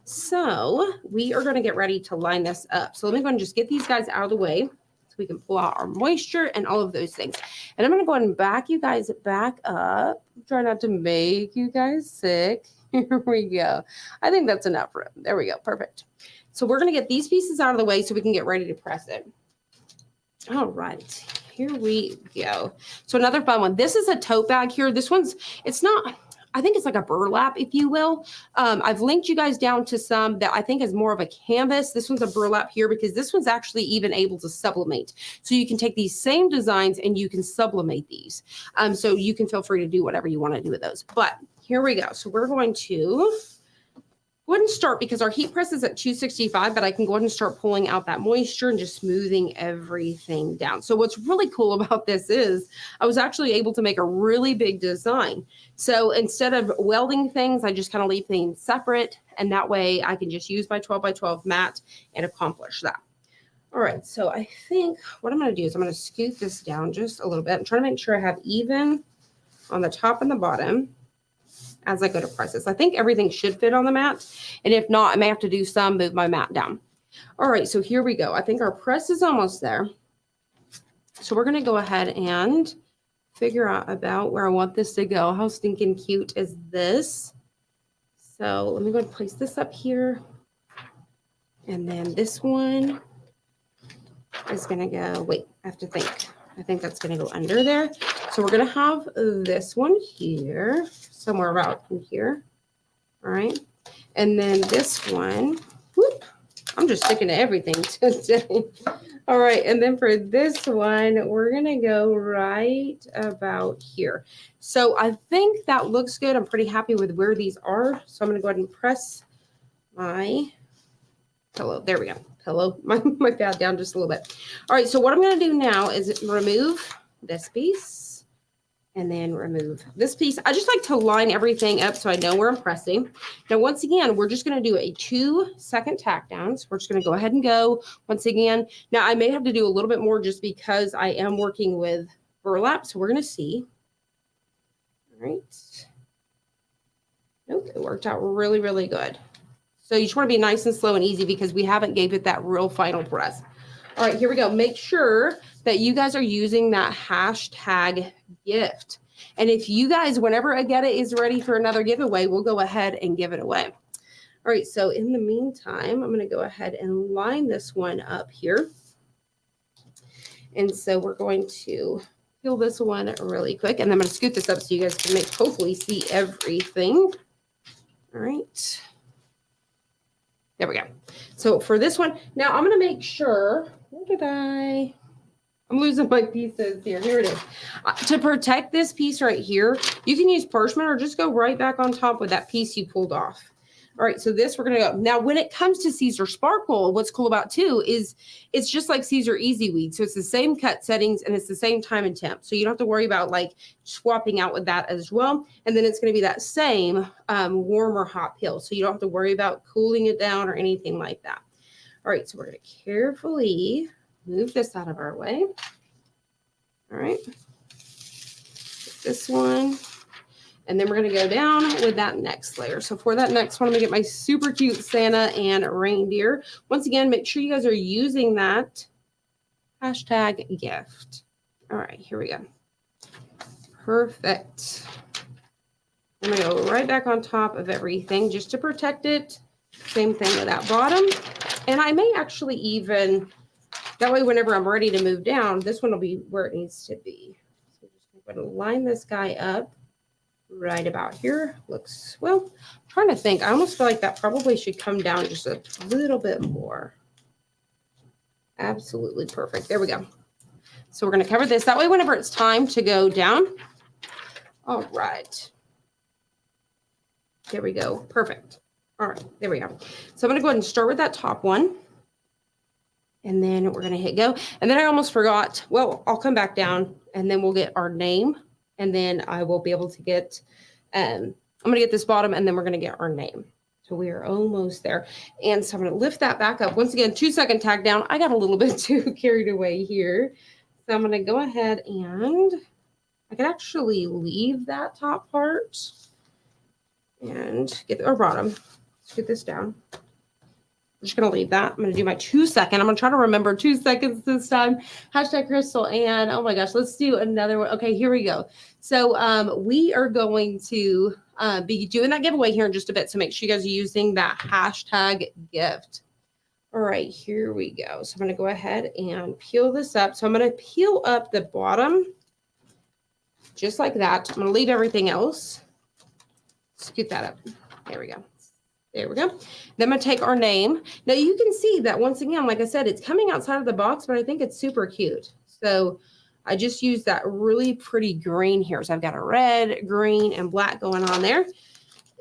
So we are going to get ready to line this up. So let me go and just get these guys out of the way, so we can pull out our moisture and all of those things. And I'm going to go ahead and back you guys back up. Try not to make you guys sick. Here we go. I think that's enough room. There we go. Perfect. So we're going to get these pieces out of the way so we can get ready to press it. All right. Here we go. So another fun one. This is a tote bag here. This one's, it's not, I think it's like a burlap, if you will. I've linked you guys down to some that I think is more of a canvas. This one's a burlap here because this one's actually even able to sublimate. So you can take these same designs and you can sublimate these. So you can feel free to do whatever you want to do with those. But here we go. So we're going to go ahead and start, because our heat press is at 265, but I can go ahead and start pulling out that moisture and just smoothing everything down. So what's really cool about this is I was actually able to make a really big design. So instead of welding things, I just kind of leave things separate, and that way I can just use my 12 by 12 mat and accomplish that. All right, so I think what I'm going to do is I'm going to scoot this down just a little bit. I'm trying to make sure I have even on the top and the bottom as I go to press this. I think everything should fit on the mat. And if not, I may have to do some, move my mat down. All right, so here we go. I think our press is almost there. So we're going to go ahead and figure out about where I want this to go. How stinking cute is this? So let me go and place this up here. And then this one is going to go, wait, I have to think. I think that's going to go under there. So we're going to have this one here, somewhere about in here. All right. And then this one, whoop, I'm just sticking to everything today. All right. And then for this one, we're going to go right about here. So I think that looks good. I'm pretty happy with where these are. So I'm going to go ahead and press my pillow. There we go. Pillow, my pad down just a little bit. All right, so what I'm going to do now is remove this piece and then remove this piece. I just like to line everything up so I know where I'm pressing. Now, once again, we're just going to do a 2-second tack down. So we're just going to go ahead and go once again. Now, I may have to do a little bit more just because I am working with burlap. So we're going to see. All right. Nope, it worked out really, really good. So you just want to be nice and slow and easy because we haven't gave it that real final press. All right, here we go. Make sure that you guys are using that hashtag gift. And if you guys, whenever Agetta is ready for another giveaway, we'll go ahead and give it away. All right, so in the meantime, I'm going to go ahead and line this one up here. And so we're going to peel this one really quick. And I'm going to scoot this up so you guys can hopefully see everything. All right. There we go. So for this one, now I'm going to make sure, I'm losing my pieces here. Here it is. To protect this piece right here, you can use parchment or just go right back on top with that piece you pulled off. All right, so this we're gonna go. Now, when it comes to Caesar Sparkle, what's cool about too is it's just like Caesar Easy Weed. So it's the same cut settings and it's the same time and temp. So you don't have to worry about like swapping out with that as well. And then it's gonna be that same warm or hot peel. So you don't have to worry about cooling it down or anything like that. All right, so we're gonna carefully move this out of our way. All right, this one. And then we're going to go down with that next layer. So for that next one, I'm going to get my super cute Santa and reindeer. Once again, make sure you guys are using that hashtag gift. All right, here we go. Perfect. I'm going to go right back on top of everything just to protect it. Same thing with that bottom. And I may actually even, that way whenever I'm ready to move down, this one will be where it needs to be. So just going to line this guy up. Right about here. Looks, well, I'm trying to think. I almost feel like that probably should come down just a little bit more. Absolutely perfect. There we go. So we're going to cover this. That way, whenever it's time to go down. All right. There we go. Perfect. All right. There we go. So I'm going to go ahead and start with that top one. And then we're going to hit go. And then I almost forgot. Well, I'll come back down and then we'll get our name. And then I will be able to get, I'm going to get this bottom and then we're going to get our name. So we are almost there. And so I'm going to lift that back up. Once again, 2-second tag down. I got a little bit too carried away here. So I'm going to go ahead and I could actually leave that top part and get our bottom. Let's get this down. I'm just going to leave that. I'm going to do my 2-second. I'm going to try to remember 2 seconds this time. Hashtag Crystal. And oh my gosh, let's do another one. Okay, here we go. So we are going to be doing that giveaway here in just a bit. So make sure you guys are using that hashtag gift. All right, here we go. So I'm going to go ahead and peel this up. So I'm going to peel up the bottom just like that. I'm going to leave everything else. Scoot that up. There we go. There we go. Then I'm going to take our name. Now you can see that once again, like I said, it's coming outside of the box, but I think it's super cute. So I just used that really pretty green here. So I've got a red, green, and black going on there.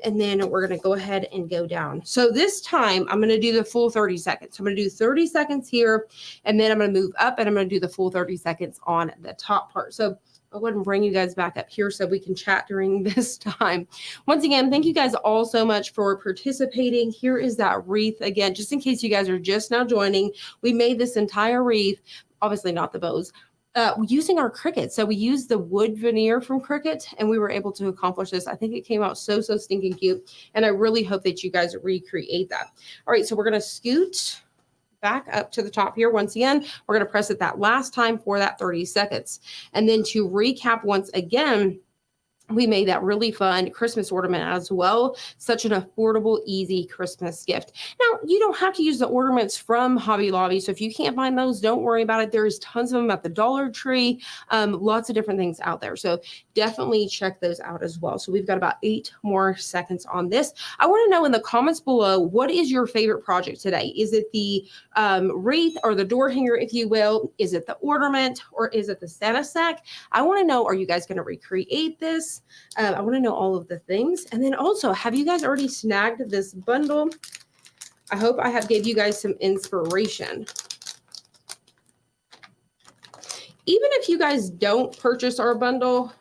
And then we're going to go ahead and go down. So this time I'm going to do the full 30 seconds. So I'm going to do 30 seconds here, and then I'm going to move up and I'm going to do the full 30 seconds on the top part. So I'll go ahead and bring you guys back up here so we can chat during this time. Once again, thank you guys all so much for participating. Here is that wreath again, just in case you guys are just now joining. We made this entire wreath, obviously not the bows, using our Cricut. So we used the wood veneer from Cricut and we were able to accomplish this. I think it came out so stinking cute. And I really hope that you guys recreate that. All right, so we're going to scoot back up to the top here. Once again, we're going to press it that last time for that 30 seconds. And then to recap once again, we made that really fun Christmas ornament as well. Such an affordable, easy Christmas gift. Now, you don't have to use the ornaments from Hobby Lobby. So if you can't find those, don't worry about it. There's tons of them at the Dollar Tree. Lots of different things out there. So definitely check those out as well. So we've got about 8 more seconds on this. I want to know in the comments below, what is your favorite project today? Is it the wreath or the door hanger, if you will? Is it the ornament or is it the Santa sack? I want to know, are you guys going to recreate this? I want to know all of the things. And then also, have you guys already snagged this bundle? I hope I have gave you guys some inspiration. Even if you guys don't purchase our bundle,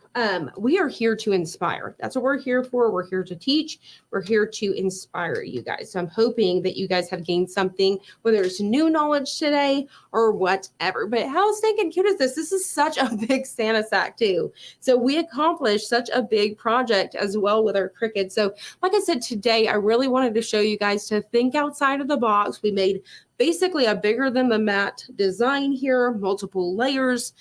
we are here to inspire. That's what we're here for. We're here to teach. We're here to inspire you guys. So I'm hoping that you guys have gained something, whether it's new knowledge today or whatever. But how stinking cute is this? This is such a big Santa sack too. So we accomplished such a big project as well with our Cricut. So like I said, today, I really wanted to show you guys to think outside of the box. We made basically a bigger than the mat design here, multiple layers.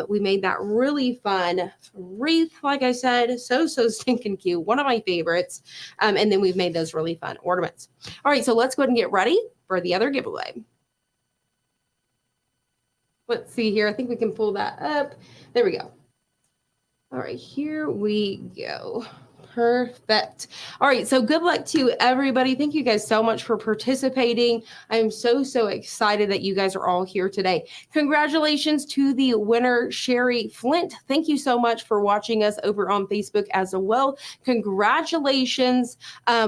We made that really fun wreath, like I said, so stinking cute. One of my favorites. And then we've made those really fun ornaments. All right, so let's go ahead and get ready for the other giveaway. Let's see here. I think we can pull that up. There we go. All right, here we go. Perfect. All right. So good luck to everybody. Thank you guys so much for participating. I am so, so excited that you guys are all here today. Congratulations to the winner, Sherry Flint. Thank you so much for watching us over on Facebook as well. Congratulations.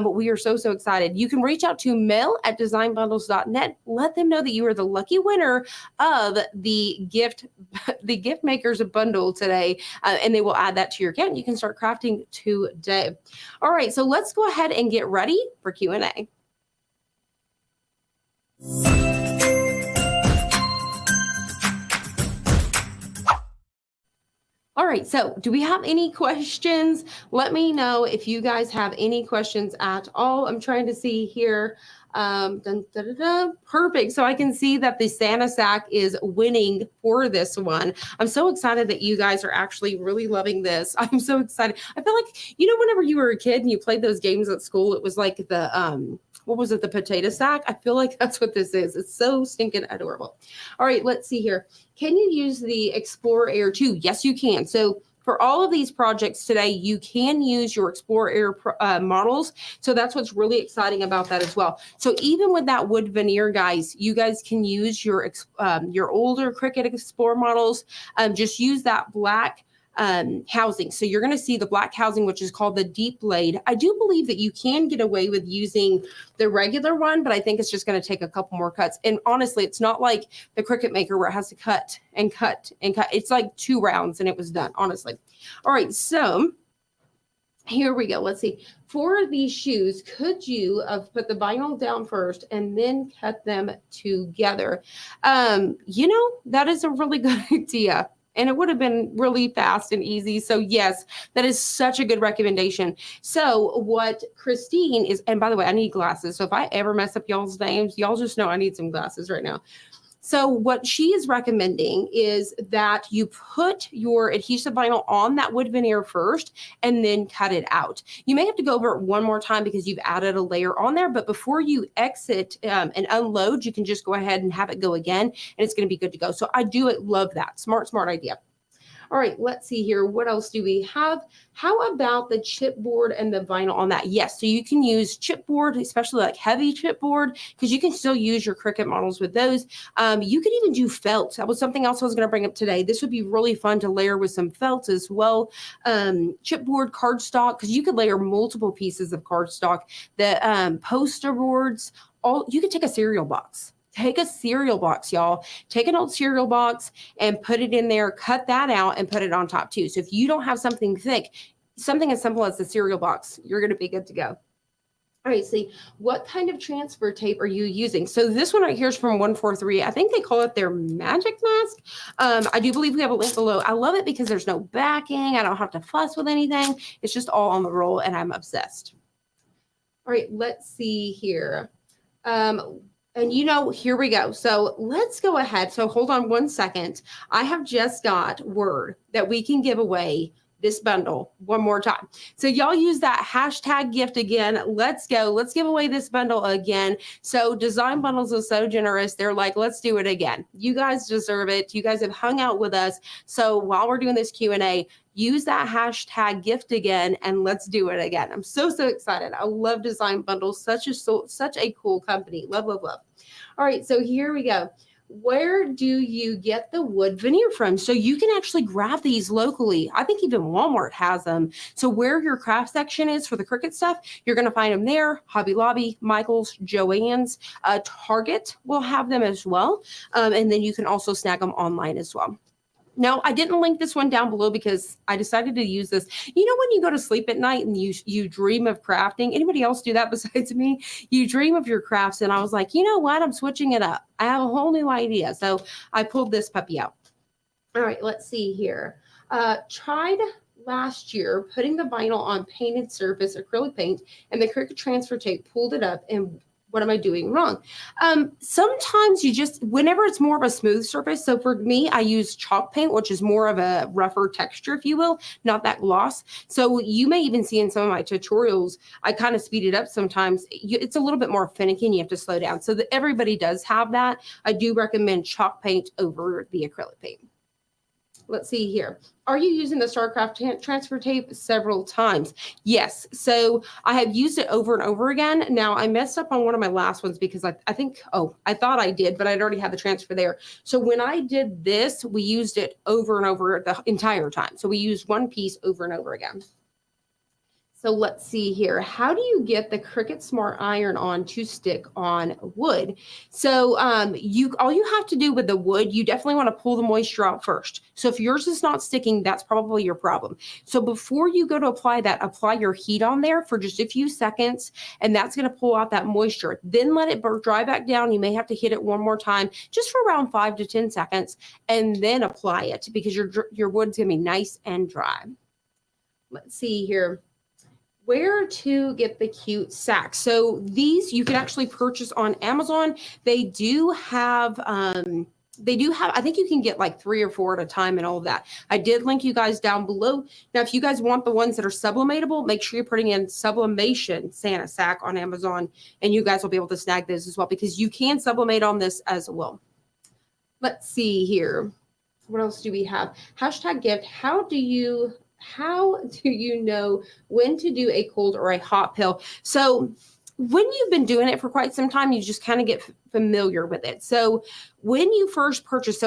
We are so, so excited. You can reach out to mail@designbundles.net. Let them know that you are the lucky winner of the gift makers bundle today. And they will add that to your account. You can start crafting today. All right, so let's go ahead and get ready for Q&A. All right, so do we have any questions? Let me know if you guys have any questions at all. I'm trying to see here. Perfect. So I can see that the Santa sack is winning for this one. I'm so excited that you guys are actually really loving this. I'm so excited. I feel like, whenever you were a kid and you played those games at school, it was like the, what was it? The potato sack. I feel like that's what this is. It's so stinking adorable. All right, let's see here. Can you use the Explorer Air 2? Yes, you can. So for all of these projects today, you can use your Explorer Air models. So that's what's really exciting about that as well. So even with that wood veneer, guys, you guys can use your older Cricut Explorer models. Just use that black housing. So you're going to see the black housing, which is called the deep blade. I do believe that you can get away with using the regular one, but I think it's just going to take a couple more cuts. And honestly, it's not like the Cricut Maker where it has to cut and cut and cut. It's like 2 rounds and it was done, honestly. All right, so here we go. Let's see. For these shoes, could you have put the vinyl down first and then cut them together? That is a really good idea. And it would have been really fast and easy. So yes, that is such a good recommendation. So what Christine is, and by the way, I need glasses. So if I ever mess up y'all's names, y'all just know I need some glasses right now. So what she is recommending is that you put your adhesive vinyl on that wood veneer first and then cut it out. You may have to go over it one more time because you've added a layer on there, but before you exit and unload, you can just go ahead and have it go again, and it's going to be good to go. So I do love that. Smart idea. All right, let's see here. What else do we have? How about the chipboard and the vinyl on that? Yes, so you can use chipboard, especially like heavy chipboard, because you can still use your Cricut models with those. You could even do felt. That was something else I was going to bring up today. This would be really fun to layer with some felt as well. Chipboard, cardstock, because you could layer multiple pieces of cardstock. The poster boards, you could take a cereal box. Take a cereal box, y'all. Take an old cereal box and put it in there, cut that out and put it on top too. So if you don't have something thick, something as simple as the cereal box, you're going to be good to go. All right, see, what kind of transfer tape are you using? So this one right here is from 143. I think they call it their magic mask. I do believe we have a link below. I love it because there's no backing. I don't have to fuss with anything. It's just all on the roll and I'm obsessed. All right, let's see here. And here we go. So let's go ahead. So hold on one second. I have just got word that we can give away this bundle one more time. So y'all use that hashtag gift again. Let's go. Let's give away this bundle again. So Design Bundles is so generous. They're like, let's do it again. You guys deserve it. You guys have hung out with us. So while we're doing this Q&A, use that hashtag gift again and let's do it again. I'm so excited. I love Design Bundles. Such a cool company. Love. All right, so here we go. Where do you get the wood veneer from? So you can actually grab these locally. I think even Walmart has them. So where your craft section is for the Cricut stuff, you're going to find them there. Hobby Lobby, Michael's, Joann's, Target will have them as well. And then you can also snag them online as well. Now, I didn't link this one down below because I decided to use this. You know when you go to sleep at night and you dream of crafting? Anybody else do that besides me? You dream of your crafts, and I was like, you know what? I'm switching it up. I have a whole new idea. So I pulled this puppy out. All right, let's see here. Tried last year putting the vinyl on painted surface, acrylic paint, and the Cricut transfer tape pulled it up, and what am I doing wrong? Sometimes whenever it's more of a smooth surface, so for me, I use chalk paint, which is more of a rougher texture, if you will, not that gloss. So you may even see in some of my tutorials, I kind of speed it up sometimes. It's a little bit more finicky and you have to slow down. So everybody does have that. I do recommend chalk paint over the acrylic paint. Let's see here. Are you using the StarCraft transfer tape several times? Yes. So I have used it over and over again. Now I messed up on one of my last ones because I think, I thought I did, but I'd already had the transfer there. So when I did this, we used it over and over the entire time. So we used one piece over and over again. So let's see here. How do you get the Cricut Smart Iron on to stick on wood? So all you have to do with the wood, you definitely want to pull the moisture out first. So if yours is not sticking, that's probably your problem. So before you go to apply that, apply your heat on there for just a few seconds, and that's going to pull out that moisture. Then let it dry back down. You may have to hit it one more time, just for around 5 to 10 seconds, and then apply it because your wood's going to be nice and dry. Let's see here. Where to get the cute sacks. So these you can actually purchase on Amazon. They do have, I think you can get like 3 or 4 at a time and all of that. I did link you guys down below. Now, if you guys want the ones that are sublimatable, make sure you're putting in sublimation Santa sack on Amazon, and you guys will be able to snag those as well because you can sublimate on this as well. Let's see here. What else do we have? Hashtag gift. How do you know when to do a cold or a hot pill? So when you've been doing it for quite some time, you just kind of get familiar with it. So when you first purchase,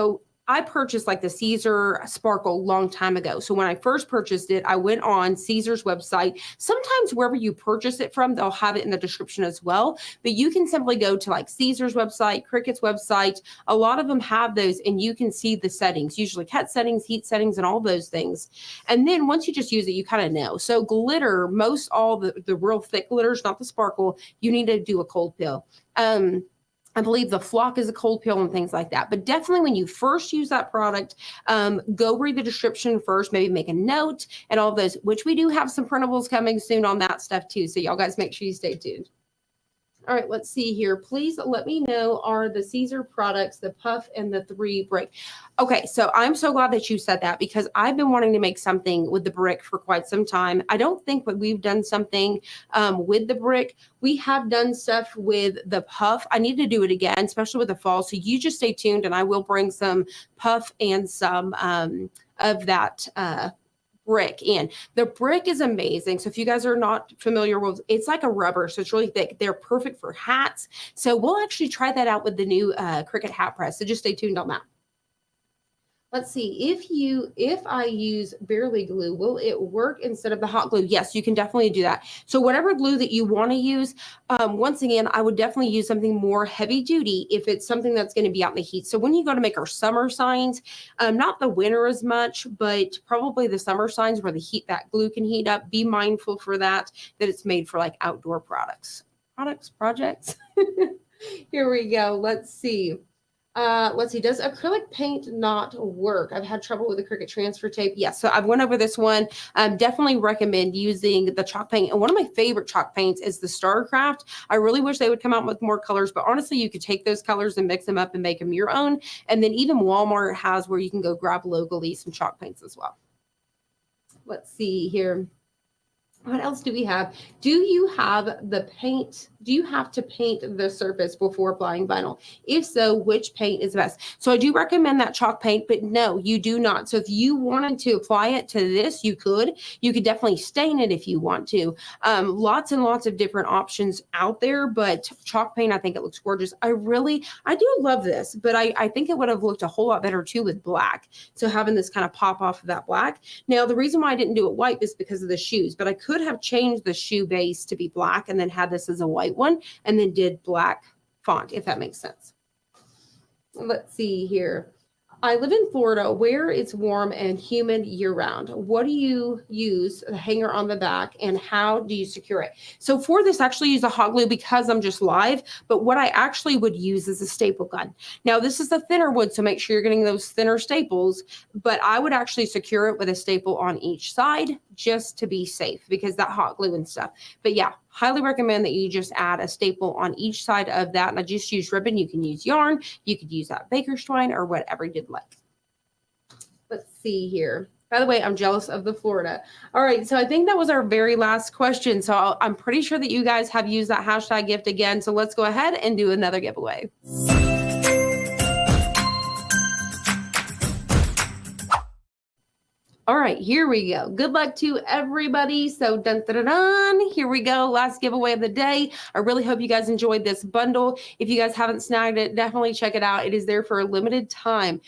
I purchased like the Caesar Sparkle a long time ago. So when I first purchased it, I went on Caesar's website. Sometimes wherever you purchase it from, they'll have it in the description as well. But you can simply go to like Caesar's website, Cricut's website. A lot of them have those, and you can see the settings, usually cut settings, heat settings, and all those things. And then once you just use it, you kind of know. So glitter, all the real thick glitters, not the sparkle, you need to do a cold pill. I believe the flock is a cold pill and things like that. But definitely when you first use that product, go read the description first, maybe make a note and all those, which we do have some printables coming soon on that stuff too. So y'all guys make sure you stay tuned. All right, let's see here. Please let me know, are the Caesar products, the puff and the 3 brick? Okay, so I'm so glad that you said that because I've been wanting to make something with the brick for quite some time. I don't think that we've done something with the brick. We have done stuff with the puff. I need to do it again, especially with the fall. So you just stay tuned and I will bring some puff and some of that brick in. The brick is amazing. So if you guys are not familiar with, it's like a rubber, so it's really thick. They're perfect for hats. So we'll actually try that out with the new Cricut hat press. So just stay tuned on that. Let's see, if I use barely glue, will it work instead of the hot glue? Yes, you can definitely do that. So whatever glue that you want to use, once again, I would definitely use something more heavy duty if it's something that's going to be out in the heat. So when you go to make our summer signs, not the winter as much, but probably the summer signs where that glue can heat up, be mindful for that it's made for like outdoor projects. Here we go. Let's see. Does acrylic paint not work? I've had trouble with the Cricut transfer tape. Yes, so I've went over this one. Definitely recommend using the chalk paint. And one of my favorite chalk paints is the StarCraft. I really wish they would come out with more colors, but honestly, you could take those colors and mix them up and make them your own. And then even Walmart has where you can go grab locally some chalk paints as well. Let's see here. What else do we have? Do you have the paint? Do you have to paint the surface before applying vinyl? If so, which paint is best? So I do recommend that chalk paint, but no, you do not. So if you wanted to apply it to this, you could definitely stain it if you want to. Lots and lots of different options out there, but chalk paint, I think it looks gorgeous. I do love this, but I think it would have looked a whole lot better too with black. So having this kind of pop off of that black. Now, the reason why I didn't do it white is because of the shoes, but I could have changed the shoe base to be black and then had this as a white one and then did black font, if that makes sense. Let's see here. I live in Florida where it's warm and humid year round. What do you use the hanger on the back and how do you secure it? So for this, I actually use a hot glue because I'm just live, but what I actually would use is a staple gun. Now this is a thinner wood, so make sure you're getting those thinner staples, but I would actually secure it with a staple on each side just to be safe because that hot glue and stuff. But yeah, highly recommend that you just add a staple on each side of that. And I just use ribbon. You can use yarn. You could use that baker's twine or whatever you'd like. Let's see here. By the way, I'm jealous of the Florida. All right, so I think that was our very last question. So I'm pretty sure that you guys have used that hashtag gift again. So let's go ahead and do another giveaway. All right, here we go. Good luck to everybody. So dun, dun, dun, dun. Here we go. Last giveaway of the day. I really hope you guys enjoyed this bundle. If you guys haven't snagged it, definitely check it out. It is there for a limited time.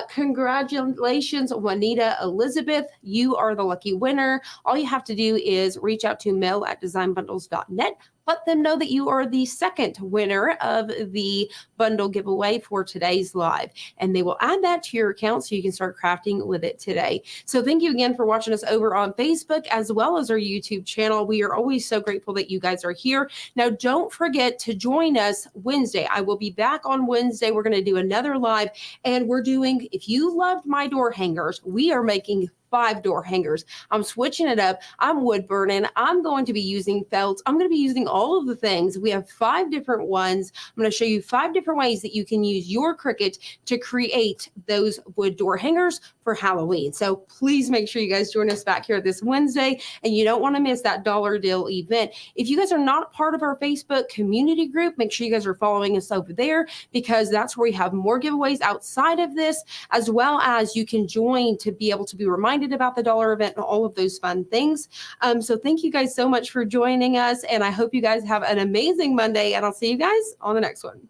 Congratulations, Juanita Elizabeth. You are the lucky winner. All you have to do is reach out to mail@designbundles.net. Let them know that you are the second winner of the bundle giveaway for today's live, and they will add that to your account so you can start crafting with it today. So thank you again for watching us over on Facebook as well as our YouTube channel. We are always so grateful that you guys are here. Now, don't forget to join us Wednesday. I will be back on Wednesday. We're going to do another live, and we're doing, if you loved my door hangers, we are making 5 door hangers. I'm switching it up. I'm wood burning. I'm going to be using felt. I'm going to be using all of the things. We have 5 different ones. I'm going to show you 5 different ways that you can use your Cricut to create those wood door hangers for Halloween. So please make sure you guys join us back here this Wednesday, and you don't want to miss that dollar deal event. If you guys are not part of our Facebook community group, make sure you guys are following us over there, because that's where we have more giveaways outside of this, as well as you can join to be able to be reminded about the dollar event and all of those fun things. So thank you guys so much for joining us, and I hope you guys have an amazing Monday, and I'll see you guys on the next one.